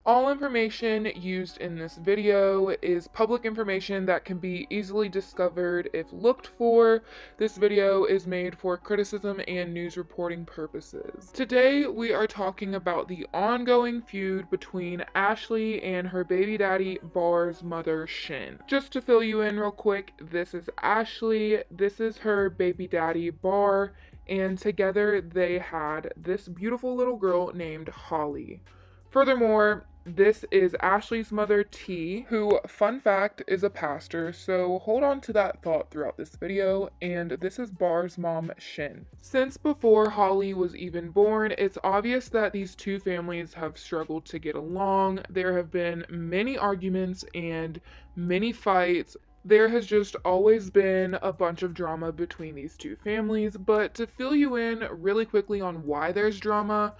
All information used in this video is public information that can be easily discovered if looked for. This video is made for criticism and news reporting purposes. Today, we are talking about the ongoing feud between Ashley and her baby daddy, Bar's mother, Shen. Just to fill you in real quick, this is Ashley, this is her baby daddy, Bar, and together they had this beautiful little girl named Holly. Furthermore, this is Ashley's mother, T, who, fun fact, is a pastor, so hold on to that thought throughout this video, and this is Bar's mom, Shen. Since before Holly was even born, it's obvious that these two families have struggled to get along. There have been many arguments and many fights. There has just always been a bunch of drama between these two families, but to fill you in really quickly on why there's drama,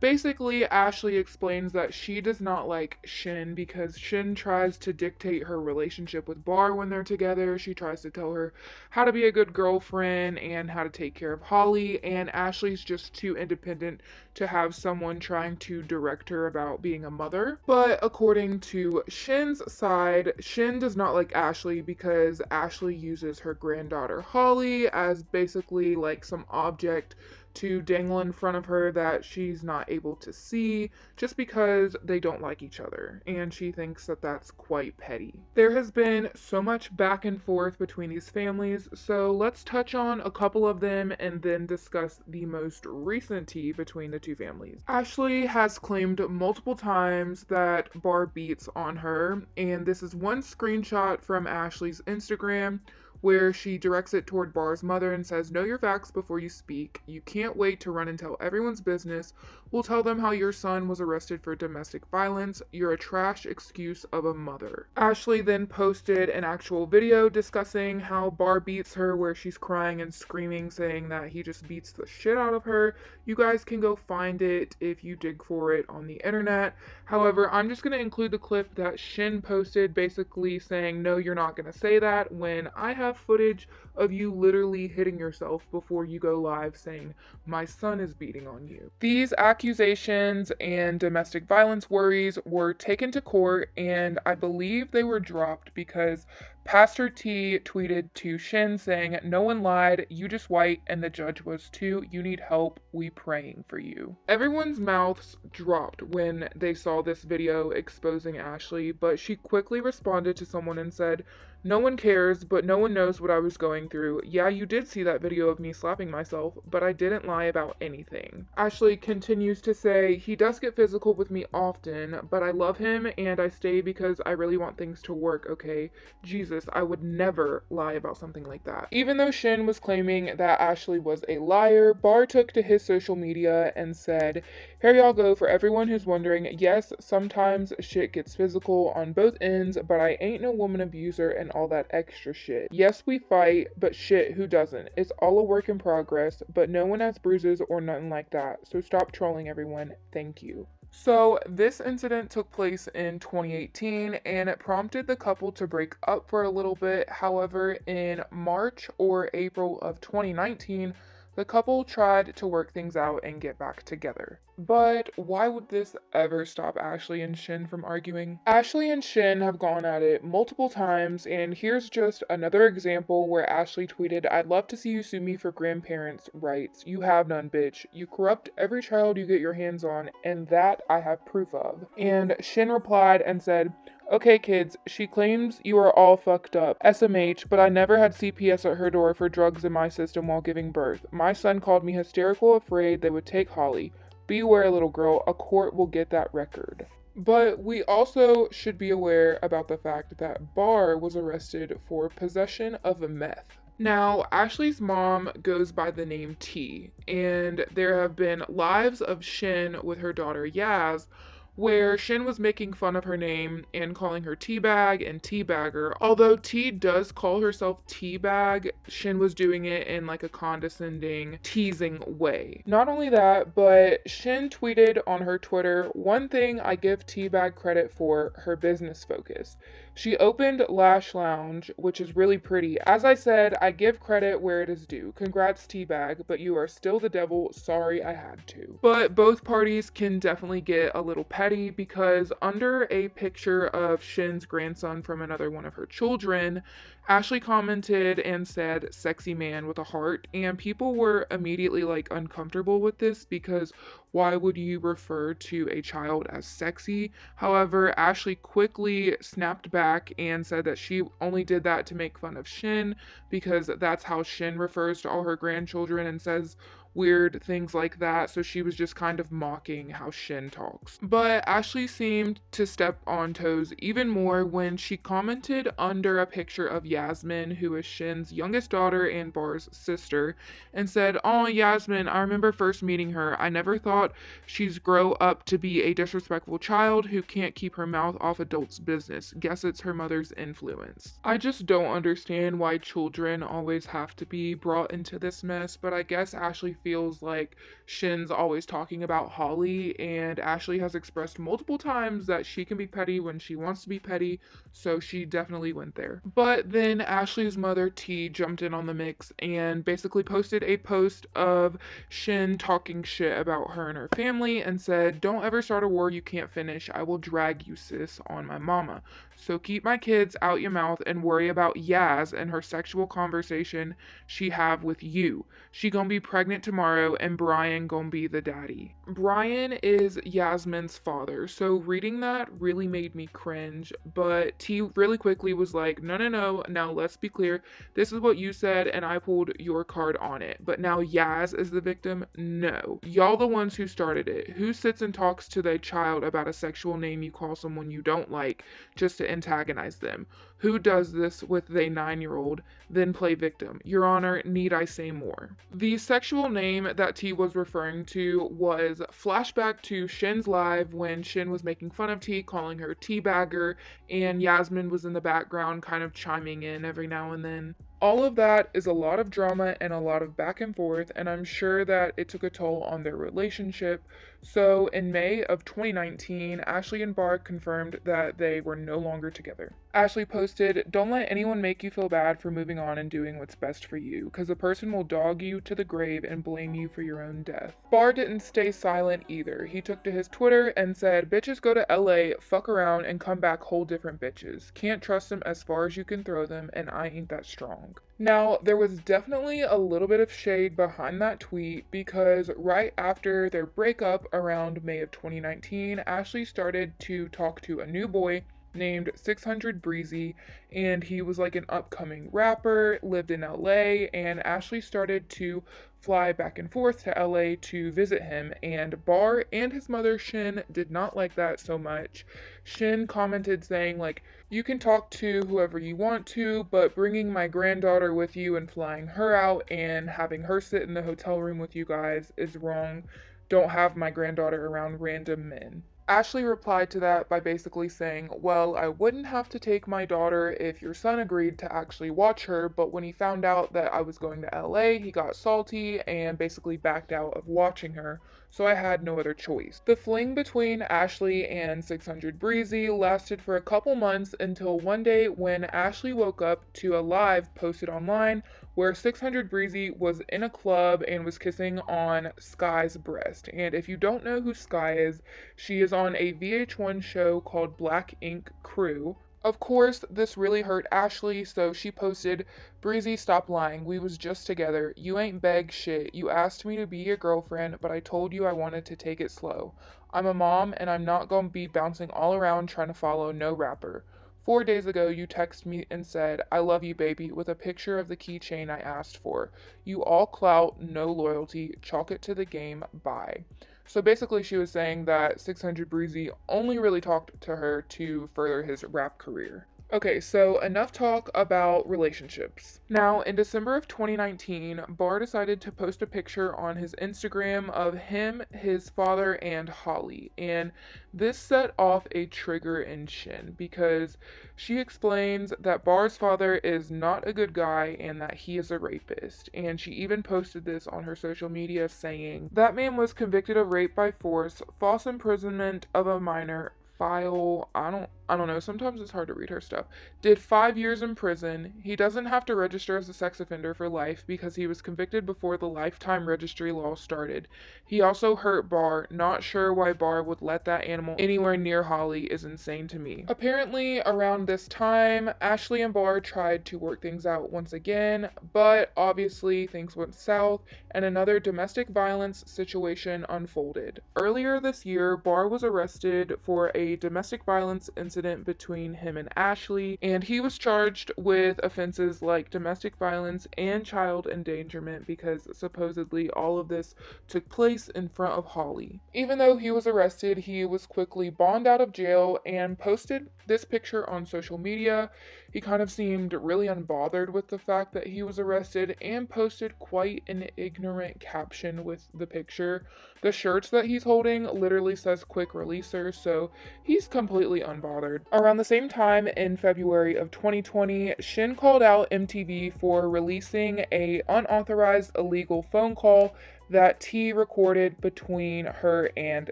basically, Ashley explains that she does not like Shen because Shen tries to dictate her relationship with Bar when they're together. She tries to tell her how to be a good girlfriend and how to take care of Holly, and Ashley's just too independent to have someone trying to direct her about being a mother. But according to Shen's side, Shen does not like Ashley because Ashley uses her granddaughter Holly as basically like some object to dangle in front of her that she's not able to see just because they don't like each other, and she thinks that that's quite petty. There has been so much back and forth between these families, so let's touch on a couple of them and then discuss the most recent tea between the two families. Ashley has claimed multiple times that Bar beats on her, and this is one screenshot from Ashley's Instagram where she directs it toward Bar's mother and says, "Know your facts before you speak. You can't wait to run and tell everyone's business. We'll tell them how your son was arrested for domestic violence. You're a trash excuse of a mother." Ashley then posted an actual video discussing how Bar beats her, where she's crying and screaming, saying that he just beats the shit out of her. You guys can go find it if you dig for it on the internet. However, I'm just going to include the clip that Shen posted, basically saying, "No, you're not going to say that," when I have footage of you literally hitting yourself before you go live saying, "My son is beating on you." These accusations and domestic violence worries were taken to court, and I believe they were dropped because Pastor T tweeted to Shen saying, "No one lied, you just white, and the judge was too. You need help, we praying for you." Everyone's mouths dropped when they saw this video exposing Ashley, but she quickly responded to someone and said, "No one cares, but no one knows what I was going through. Yeah, you did see that video of me slapping myself, but I didn't lie about anything." Ashley continues to say, "He does get physical with me often, but I love him and I stay because I really want things to work, okay? Jesus, I would never lie about something like that." Even though Shen was claiming that Ashley was a liar, Bar took to his social media and said, "Here y'all go for everyone who's wondering. Yes, sometimes shit gets physical on both ends, but I ain't no woman abuser and all that extra shit. Yes, we fight, but shit, who doesn't? It's all a work in progress, but no one has bruises or nothing like that. So stop trolling everyone. Thank you." So this incident took place in 2018 and it prompted the couple to break up for a little bit. However, in March or April of 2019, the couple tried to work things out and get back together. But why would this ever stop Ashley and Shen from arguing? Ashley and Shen have gone at it multiple times, and here's just another example where Ashley tweeted, "I'd love to see you sue me for grandparents' rights. You have none, bitch. You corrupt every child you get your hands on, and that I have proof of." And Shen replied and said, "Okay, kids, she claims you are all fucked up. SMH, but I never had CPS at her door for drugs in my system while giving birth. My son called me hysterical, afraid they would take Holly. Beware, little girl, a court will get that record." But we also should be aware about the fact that Bar was arrested for possession of meth. Now, Ashley's mom goes by the name T, and there have been lives of Shen with her daughter Yaz, where Shen was making fun of her name and calling her Teabag and Teabagger. Although T does call herself Teabag, Shen was doing it in like a condescending, teasing way. Not only that, but Shen tweeted on her Twitter, "One thing I give Teabag credit for, her business focus. She opened Lash Lounge, which is really pretty. As I said, I give credit where it is due. Congrats, Teabag, but you are still the devil. Sorry I had to." But both parties can definitely get a little petty petty because under a picture of Shen's grandson from another one of her children, Ashley commented and said sexy man with a heart, and people were immediately like uncomfortable with this because why would you refer to a child as sexy? However, Ashley quickly snapped back and said that she only did that to make fun of Shen because that's how Shen refers to all her grandchildren and says weird things like that, so she was just kind of mocking how Shen talks. But Ashley seemed to step on toes even more when she commented under a picture of Yasmin, who is Shen's youngest daughter and Bar's sister, and said, "Oh, Yasmin, I remember first meeting her. I never thought she's grow up to be a disrespectful child who can't keep her mouth off adults' business. Guess it's her mother's influence." I just don't understand why children always have to be brought into this mess, but I guess Ashley feels like Shen's always talking about Holly, and Ashley has expressed multiple times that she can be petty when she wants to be petty, so she definitely went there. But then Ashley's mother T jumped in on the mix and basically posted a post of Shen talking shit about her and her family and said, "Don't ever start a war you can't finish. I will drag you, sis, on my mama. So keep my kids out your mouth and worry about Yaz and her sexual conversation she have with you. She gonna be pregnant tomorrow and Brian gonna be the daddy." Brian is Yasmin's father, so reading that really made me cringe, but T really quickly was like, no, now let's be clear. This is what you said and I pulled your card on it, but now Yaz is the victim? No. Y'all the ones who started it. Who sits and talks to their child about a sexual name you call someone you don't like just to antagonize them? Who does this with a 9-year-old, then play victim? Your Honor, need I say more? The sexual name that T was referring to was flashback to Shen's live when Shen was making fun of T, calling her teabagger, and Yasmin was in the background kind of chiming in every now and then. All of that is a lot of drama and a lot of back and forth, and I'm sure that it took a toll on their relationship. So in May of 2019, Ashley and Bar confirmed that they were no longer together. Ashley posted, "Don't let anyone make you feel bad for moving on and doing what's best for you, because a person will dog you to the grave and blame you for your own death." Bar didn't stay silent either. He took to his Twitter and said, "Bitches go to LA, fuck around, and come back whole different bitches. Can't trust them as far as you can throw them, and I ain't that strong." Now, there was definitely a little bit of shade behind that tweet because right after their breakup around May of 2019, Ashley started to talk to a new boy named 600 Breezy, and he was like an upcoming rapper, lived in LA, and Ashley started to fly back and forth to LA to visit him, and Bar and his mother Shen did not like that so much. Shen commented saying like, "You can talk to whoever you want to, but bringing my granddaughter with you and flying her out and having her sit in the hotel room with you guys is wrong. Don't have my granddaughter around random men." Ashley replied to that by basically saying, "Well, I wouldn't have to take my daughter if your son agreed to actually watch her, but when he found out that I was going to LA, he got salty and basically backed out of watching her, so I had no other choice." The fling between Ashley and 600 Breezy lasted for a couple months until one day when Ashley woke up to a live posted online where 600 Breezy was in a club and was kissing on Sky's breast. And if you don't know who Sky is, she is on a VH1 show called Black Ink Crew. Of course, this really hurt Ashley, so she posted, "Breezy, stop lying. We was just together. You ain't beg shit. You asked me to be your girlfriend, but I told you I wanted to take it slow. I'm a mom, and I'm not gonna be bouncing all around trying to follow no rapper. 4 days ago, you texted me and said, 'I love you, baby,' with a picture of the keychain I asked for. You all clout, no loyalty. Chalk it to the game. Bye." So basically, she was saying that 600 Breezy only really talked to her to further his rap career. Okay, so enough talk about relationships. Now, in December of 2019, Barr decided to post a picture on his Instagram of him, his father, and Holly. And this set off a trigger in Shen because she explains that Barr's father is not a good guy and that he is a rapist. And she even posted this on her social media saying, "That man was convicted of rape by force, false imprisonment of a minor, file, I don't I don't know, sometimes it's hard to read her stuff, did 5 years in prison. He doesn't have to register as a sex offender for life because he was convicted before the lifetime registry law started. He also hurt Bar. Not sure why Bar would let that animal anywhere near Holly is insane to me. Apparently, around this time, Ashley and Bar tried to work things out once again, but obviously things went south and another domestic violence situation unfolded. Earlier this year, Bar was arrested for a domestic violence incident between him and Ashley, and he was charged with offenses like domestic violence and child endangerment because supposedly all of this took place in front of Holly. Even though he was arrested, he was quickly bonded out of jail and posted this picture on social media. He kind of seemed really unbothered with the fact that he was arrested and posted quite an ignorant caption with the picture. The shirts that he's holding literally says quick releaser, so he's completely unbothered. Around the same time in February of 2020, Shen called out MTV for releasing a unauthorized illegal phone call that T recorded between her and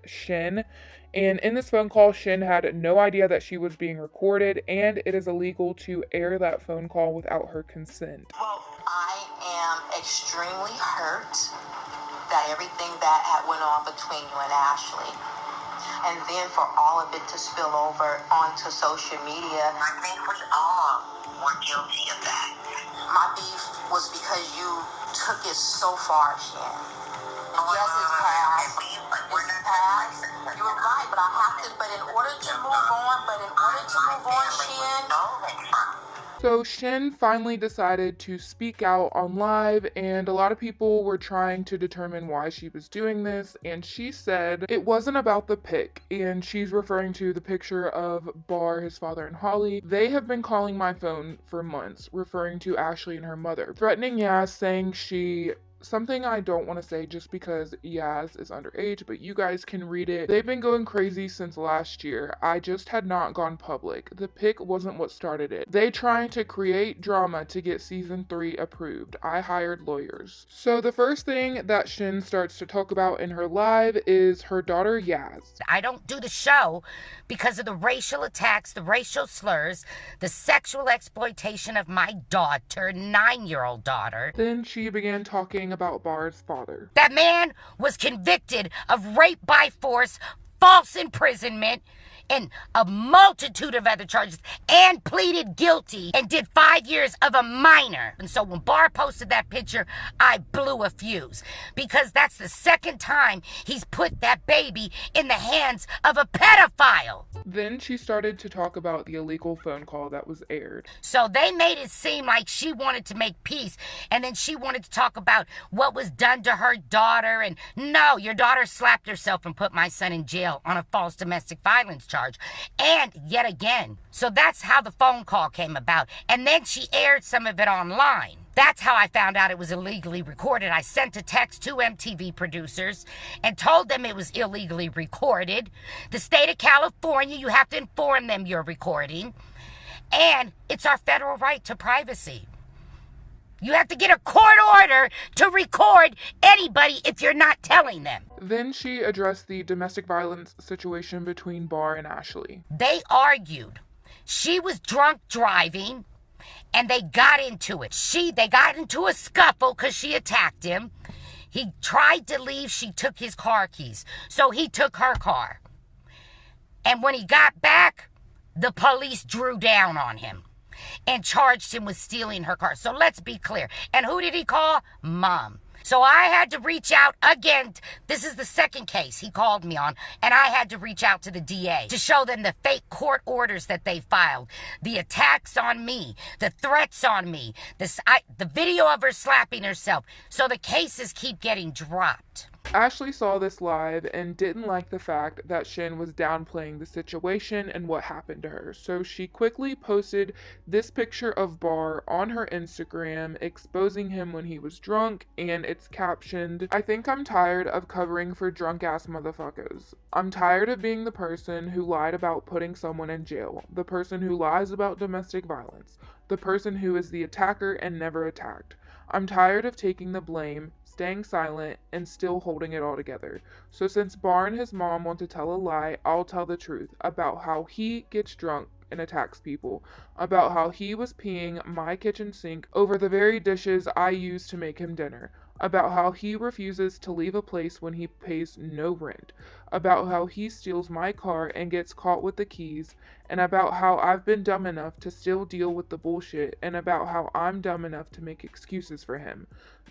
Shen. And in this phone call, Shen had no idea that she was being recorded, and it is illegal to air that phone call without her consent. Well, I am extremely hurt that everything that had went on between you and Ashley, and then for all of it to spill over onto social media. I think we all were guilty of that. My beef was because you took it so far, Shen. Yes, it's past. It's past. You were right, but I have to. But in order to move on, Shen. So Shen finally decided to speak out on live, and a lot of people were trying to determine why she was doing this, and she said it wasn't about the pic, and she's referring to the picture of Bar, his father, and Holly. They have been calling my phone for months, referring to Ashley and her mother, threatening Yaz, saying something I don't want to say just because Yaz is underage, but you guys can read it. They've been going crazy since last year. I just had not gone public. The pic wasn't what started it. They trying to create drama to get season 3 approved. I hired lawyers. So the first thing that Shen starts to talk about in her live is her daughter Yaz. I don't do the show because of the racial attacks, the racial slurs, the sexual exploitation of my daughter, 9-year-old daughter. Then she began talking about Bar's father. That man was convicted of rape by force, false imprisonment, and a multitude of other charges, and pleaded guilty and did 5 years of a minor. And so when Bar posted that picture, I blew a fuse, because that's the second time he's put that baby in the hands of a pedophile. Then she started to talk about the illegal phone call that was aired. So they made it seem like she wanted to make peace, and then she wanted to talk about what was done to her daughter. And no, your daughter slapped herself and put my son in jail on a false domestic violence charge. And yet again. So that's how the phone call came about. And then she aired some of it online. That's how I found out it was illegally recorded. I sent a text to MTV producers and told them it was illegally recorded. The state of California, you have to inform them you're recording. And it's our federal right to privacy. You have to get a court order to record anybody if you're not telling them. Then she addressed the domestic violence situation between Bar and Ashley. They argued. She was drunk driving, and they got into it. They got into a scuffle because she attacked him. He tried to leave. She took his car keys. So he took her car. And when he got back, the police drew down on him and charged him with stealing her car. So let's be clear. And who did he call? Mom. So I had to reach out again. This is the second case he called me on, and I had to reach out to the DA to show them the fake court orders that they filed, the attacks on me, the threats on me, the video of her slapping herself. So the cases keep getting dropped. Ashley saw this live and didn't like the fact that Shen was downplaying the situation and what happened to her. So she quickly posted this picture of Bar on her Instagram, exposing him when he was drunk, and it's captioned, "I think I'm tired of covering for drunk ass motherfuckers. I'm tired of being the person who lied about putting someone in jail, the person who lies about domestic violence, the person who is the attacker and never attacked. I'm tired of taking the blame. staying silent, and still holding it all together. So since Bar and his mom want to tell a lie, I'll tell the truth about how he gets drunk and attacks people, about how he was peeing my kitchen sink over the very dishes I used to make him dinner, about how he refuses to leave a place when he pays no rent, about how he steals my car and gets caught with the keys, and about how I've been dumb enough to still deal with the bullshit, and about how I'm dumb enough to make excuses for him.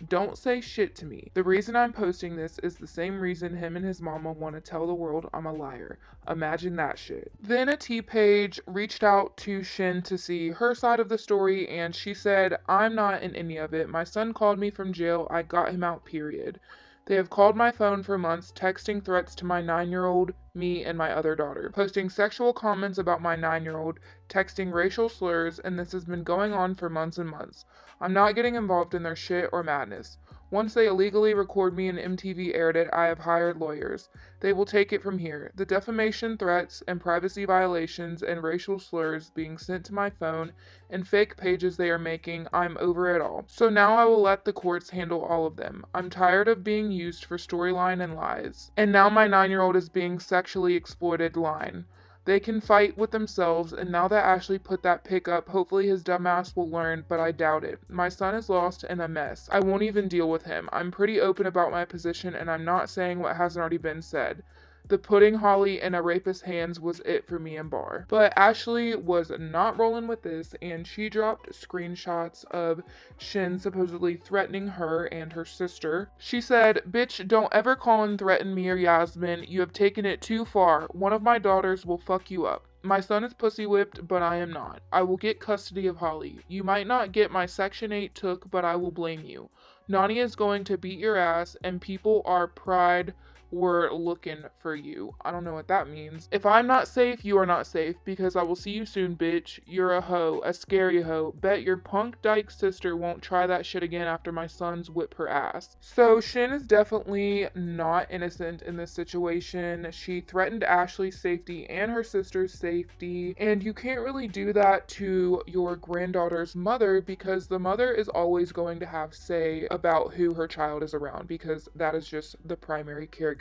Don't say shit to me. The reason I'm posting this is the same reason him and his mama want to tell the world I'm a liar. Imagine that shit. Then a T-Page reached out to Shen to see her side of the story, and she said, I'm not in any of it. My son called me from jail. I got him out, period. They have called my phone for months, texting threats to my 9-year-old, me, and my other daughter, posting sexual comments about my 9-year-old, texting racial slurs, and this has been going on for months and months. I'm not getting involved in their shit or madness. Once they illegally record me and MTV aired it, I have hired lawyers. They will take it from here. The defamation threats and privacy violations and racial slurs being sent to my phone and fake pages they are making, I'm over it all. So now I will let the courts handle all of them. I'm tired of being used for storyline and lies. And now my 9-year-old is being sexually exploited line. They can fight with themselves, and now that Ashley put that pic up, hopefully his dumbass will learn, but I doubt it. My son is lost and a mess. I won't even deal with him. I'm pretty open about my position, and I'm not saying what hasn't already been said. The putting Holly in a rapist's hands was it for me and Bar. But Ashley was not rolling with this, and she dropped screenshots of Shen supposedly threatening her and her sister. She said, "Bitch, don't ever call and threaten me or Yasmin. You have taken it too far. One of my daughters will fuck you up. My son is pussy whipped, but I am not. I will get custody of Holly. You might not get my Section 8 took, but I will blame you. Nani is going to beat your ass, and people are pride were looking for you." I don't know what that means. If I'm not safe, you are not safe, because I will see you soon, bitch. You're a hoe, a scary hoe. Bet your punk dyke sister won't try that shit again after my sons whip her ass. So Shen is definitely not innocent in this situation. She threatened Ashley's safety and her sister's safety, and you can't really do that to your granddaughter's mother, because the mother is always going to have say about who her child is around, because that is just the primary caregiver.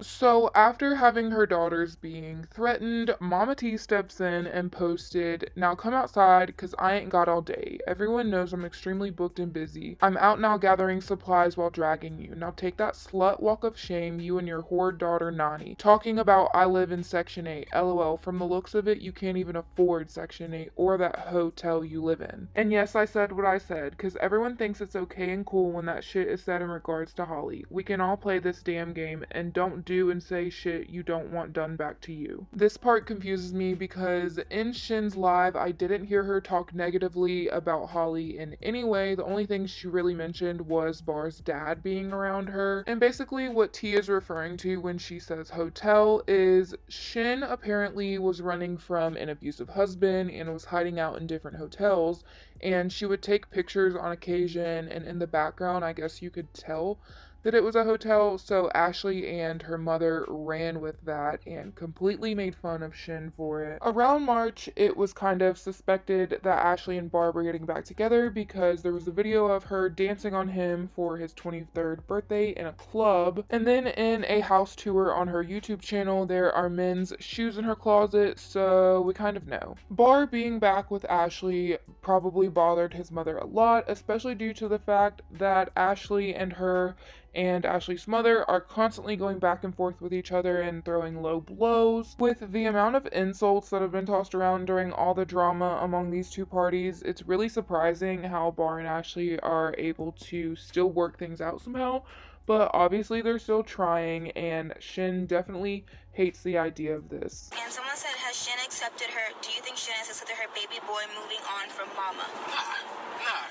So after having her daughters being threatened, Mama T steps in and posted, "Now come outside, cause I ain't got all day. Everyone knows I'm extremely booked and busy. I'm out now gathering supplies while dragging you. Now take that slut walk of shame, you and your whore daughter Nani. Talking about I live in Section 8. LOL, from the looks of it, you can't even afford Section 8 or that hotel you live in." And yes, I said what I said, cause everyone thinks it's okay and cool when that shit is said in regards to Holly. We can all play this damn game and don't do and say shit you don't want done back to you. This part confuses me because in Shen's live, I didn't hear her talk negatively about Holly in any way. The only thing she really mentioned was Bar's dad being around her. And basically what T is referring to when she says hotel is Shen apparently was running from an abusive husband and was hiding out in different hotels, and she would take pictures on occasion, and in the background I guess you could tell that it was a hotel, so Ashley and her mother ran with that and completely made fun of Shen for it. Around March, it was kind of suspected that Ashley and Barb were getting back together because there was a video of her dancing on him for his 23rd birthday in a club, and then in a house tour on her YouTube channel, there are men's shoes in her closet, so we kind of know. Barb being back with Ashley probably bothered his mother a lot, especially due to the fact that Ashley and her and Ashley's mother are constantly going back and forth with each other and throwing low blows. With the amount of insults that have been tossed around during all the drama among these two parties, it's really surprising how Bar and Ashley are able to still work things out somehow. But obviously they're still trying, and Shen definitely hates the idea of this. And someone said, has Shen accepted her? Do you think Shen has accepted her baby boy moving on from Mama? Nah.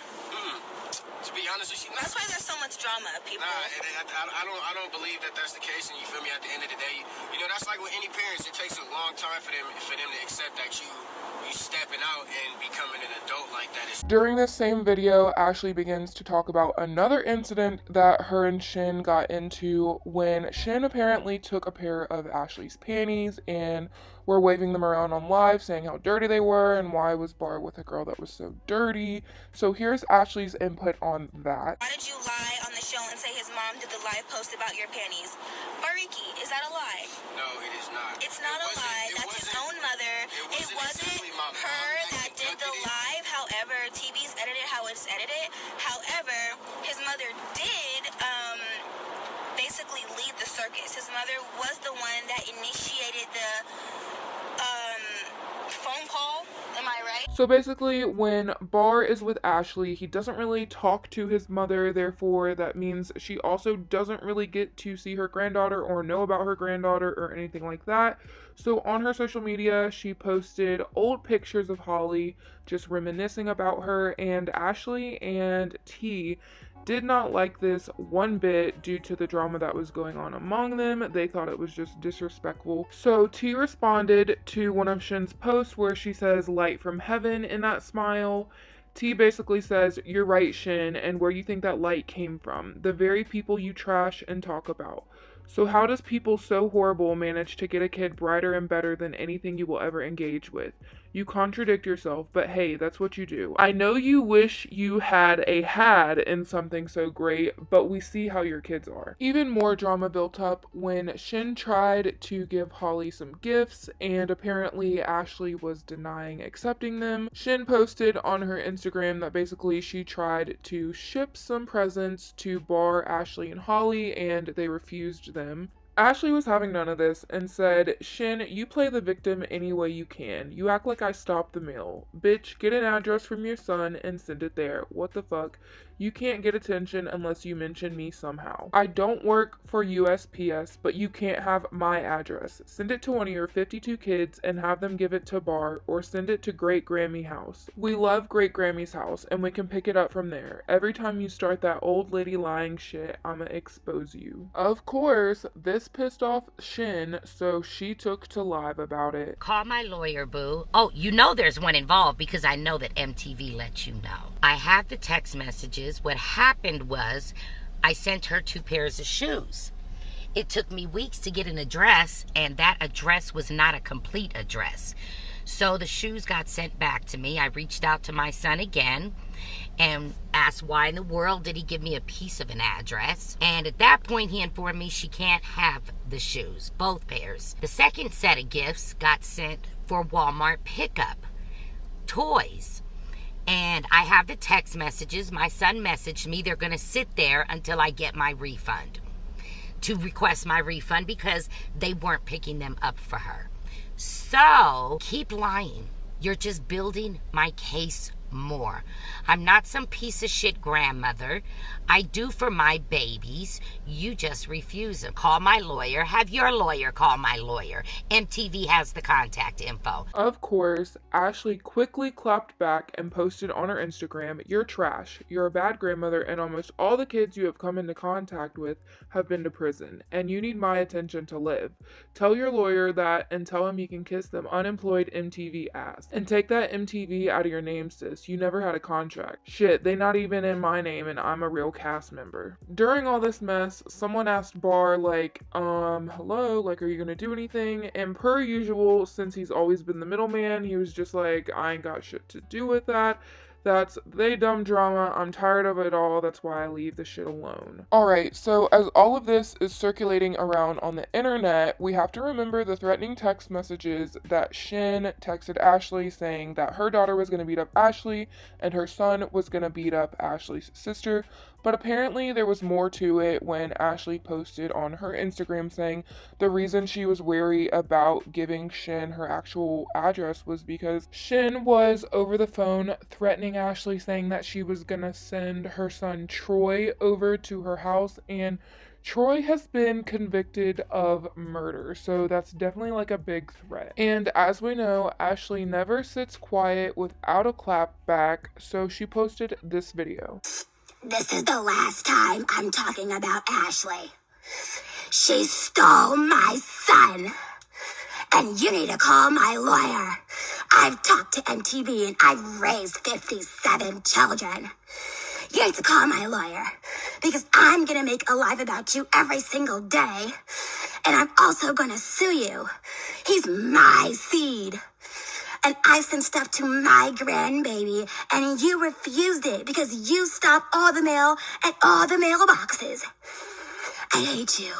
To be honest with you, That's why there's so much drama, people. I don't believe that that's the case. And you feel me? At the end of the day, you know, that's like with any parents. It takes a long time for them to accept that you stepping out and becoming an adult like that. During this same video, Ashley begins to talk about another incident that her and Shen got into when Shen apparently took a pair of Ashley's panties and were waving them around on live, saying how dirty they were and why was Bar with a girl that was so dirty. So here's Ashley's input on that. Why did you lie on the show and say his mom did the live post about your panties. Bariki, is that a lie? No, it is not. It's not a lie. That's his own mother. It wasn't her that did the live. However, TV's edited how it's edited. However, his mother did basically lead the circus. His mother was the one that initiated the phone call. Am I right? So basically, when Bar is with Ashley, he doesn't really talk to his mother, therefore that means she also doesn't really get to see her granddaughter or know about her granddaughter or anything like that. So on her social media, she posted old pictures of Holly, just reminiscing about her, and Ashley and T did not like this one bit due to the drama that was going on among them. They thought it was just disrespectful. So T responded to one of Shen's posts where she says light from heaven in that smile. T basically says, "You're right, Shen, and where you think that light came from. The very people you trash and talk about. So how does people so horrible manage to get a kid brighter and better than anything you will ever engage with? You contradict yourself, but hey, that's what you do. I know you wish you had in something so great, but we see how your kids are." Even more drama built up when Shen tried to give Holly some gifts, and apparently Ashley was denying accepting them. Shen posted on her Instagram that basically she tried to ship some presents to Bar, Ashley, and Holly, and they refused them. Ashley was having none of this and said, "Shen, you play the victim any way you can. You act like I stopped the mail. Bitch, get an address from your son and send it there. What the fuck? You can't get attention unless you mention me somehow. I don't work for USPS, but you can't have my address. Send it to one of your 52 kids and have them give it to Bar, or send it to Great Grammy house. We love Great Grammy's house and we can pick it up from there. Every time you start that old lady lying shit, I'ma expose you." Of course, this pissed off Shen, so she took to live about it. Call my lawyer, boo. Oh, you know there's one involved because I know that MTV let you know. I have the text messages. What happened was I sent her 2 pairs of shoes. It took me weeks to get an address, and that address was not a complete address. So the shoes got sent back to me. I reached out to my son again and asked why in the world did he give me a piece of an address. And at that point, he informed me she can't have the shoes, both pairs. The second set of gifts got sent for Walmart pickup, toys. And I have the text messages. My son messaged me. They're going to sit there until I get my refund, to request my refund because they weren't picking them up for her. So keep lying. You're just building my case more. I'm not some piece of shit grandmother. I do for my babies. You just refuse them. Call my lawyer. Have your lawyer call my lawyer. MTV has the contact info. Of course, Ashley quickly clapped back and posted on her Instagram, "You're trash. You're a bad grandmother, and almost all the kids you have come into contact with have been to prison, and you need my attention to live. Tell your lawyer that and tell him he can kiss them unemployed MTV ass. And take that MTV out of your name, sis. You never had a contract. Shit, they not even in my name and I'm a real cast member." During all this mess, someone asked Bar, hello, are you gonna do anything? And per usual, since he's always been the middleman, he was just like, "I ain't got shit to do with that. That's they dumb drama. I'm tired of it all. That's why I leave the shit alone." Alright, so as all of this is circulating around on the internet, we have to remember the threatening text messages that Shen texted Ashley saying that her daughter was going to beat up Ashley and her son was going to beat up Ashley's sister. But apparently there was more to it when Ashley posted on her Instagram saying the reason she was wary about giving Shen her actual address was because Shen was over the phone threatening Ashley, saying that she was gonna send her son Troy over to her house, and Troy has been convicted of murder, so that's definitely a big threat. And as we know, Ashley never sits quiet without a clap back, so she posted this video. "This is the last time I'm talking about Ashley. She stole my son. And you need to call my lawyer. I've talked to MTV and I've raised 57 children. You need to call my lawyer because I'm going to make a live about you every single day. And I'm also going to sue you. He's my seed. And I sent stuff to my grandbaby, and you refused it because you stop all the mail at all the mailboxes. I hate you.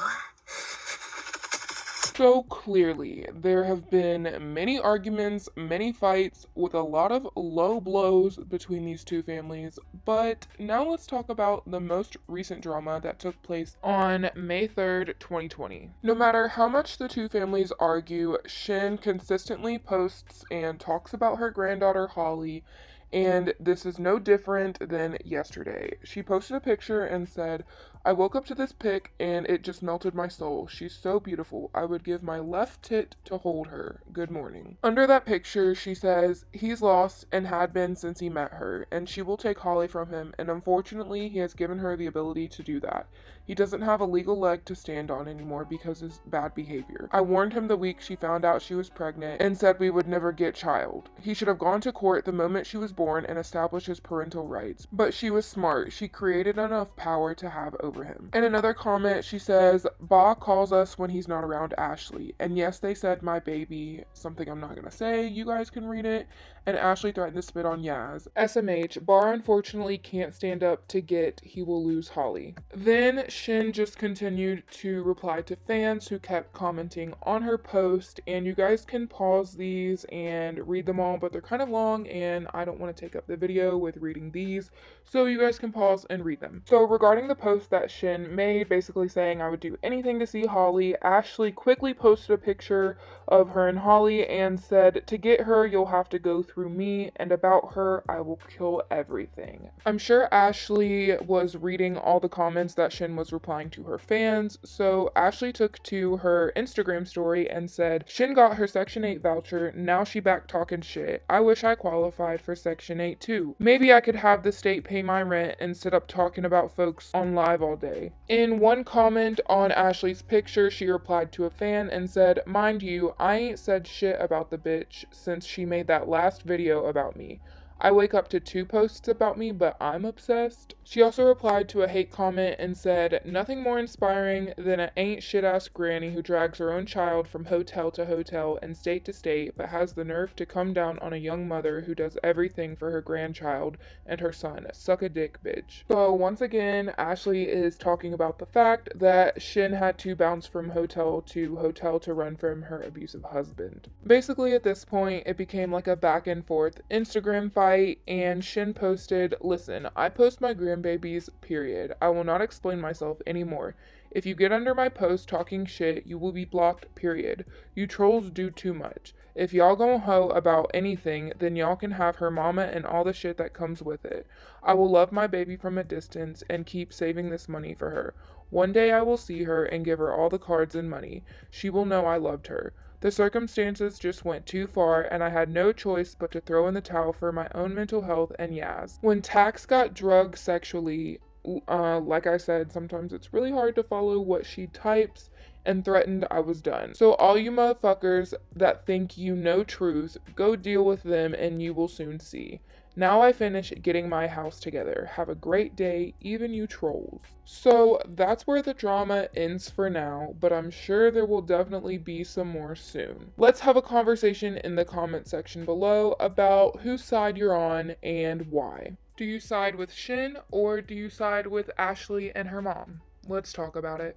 So clearly, there have been many arguments, many fights, with a lot of low blows between these two families. But now let's talk about the most recent drama that took place on May 3rd, 2020. No matter how much the two families argue, Shen consistently posts and talks about her granddaughter Holly, and this is no different than yesterday. She posted a picture and said, "I woke up to this pic and it just melted my soul. She's so beautiful. I would give my left tit to hold her. Good morning." Under that picture, she says, "He's lost and had been since he met her, and she will take Holly from him, and unfortunately, he has given her the ability to do that. He doesn't have a legal leg to stand on anymore because of his bad behavior. I warned him the week she found out she was pregnant and said we would never get child. He should have gone to court the moment she was born and established his parental rights. But she was smart. She created enough power to have over him." In another comment, she says, "Ba calls us when he's not around Ashley. And yes, they said my baby, something I'm not gonna say, you guys can read it. And Ashley threatened to spit on Yaz. SMH, Bar unfortunately can't stand up to get he will lose Holly." Then Shen just continued to reply to fans who kept commenting on her post, and you guys can pause these and read them all, but they're kind of long and I don't want to take up the video with reading these, so you guys can pause and read them. So regarding the post that Shen made, basically saying I would do anything to see Holly, Ashley quickly posted a picture of her and Holly and said, "To get her, you'll have to go through me, and about her, I will kill everything." I'm sure Ashley was reading all the comments that Shen was replying to her fans, so Ashley took to her Instagram story and said, "Shen got her Section 8 voucher, now she back talking shit. I wish I qualified for Section 8 too. Maybe I could have the state pay my rent and sit up talking about folks on live all day." In one comment on Ashley's picture, she replied to a fan and said, "Mind you, I ain't said shit about the bitch since she made that last video about me. I wake up to 2 posts about me, but I'm obsessed." She also replied to a hate comment and said, "Nothing more inspiring than an ain't shit-ass granny who drags her own child from hotel to hotel and state to state, but has the nerve to come down on a young mother who does everything for her grandchild and her son. Suck a dick, bitch." So once again, Ashley is talking about the fact that Shen had to bounce from hotel to run from her abusive husband. Basically, at this point, it became like a back and forth Instagram fight, and Shen posted, "Listen, I post my grandbabies, period. I will not explain myself anymore. If you get under my post talking shit, you will be blocked, period. You trolls do too much. If y'all gon' hoe about anything, then y'all can have her mama and all the shit that comes with it. I will love my baby from a distance and keep saving this money for her. One day I will see her and give her all the cards and money. She will know I loved her. The circumstances just went too far, and I had no choice but to throw in the towel for my own mental health and Yaz." When Tax got drugged sexually, like I said, sometimes it's really hard to follow what she types, and threatened I was done. So all you motherfuckers that think you know truth, go deal with them and you will soon see. Now I finish getting my house together. Have a great day, even you trolls. So that's where the drama ends for now, but I'm sure there will definitely be some more soon. Let's have a conversation in the comment section below about whose side you're on and why. Do you side with Shen or do you side with Ashley and her mom? Let's talk about it.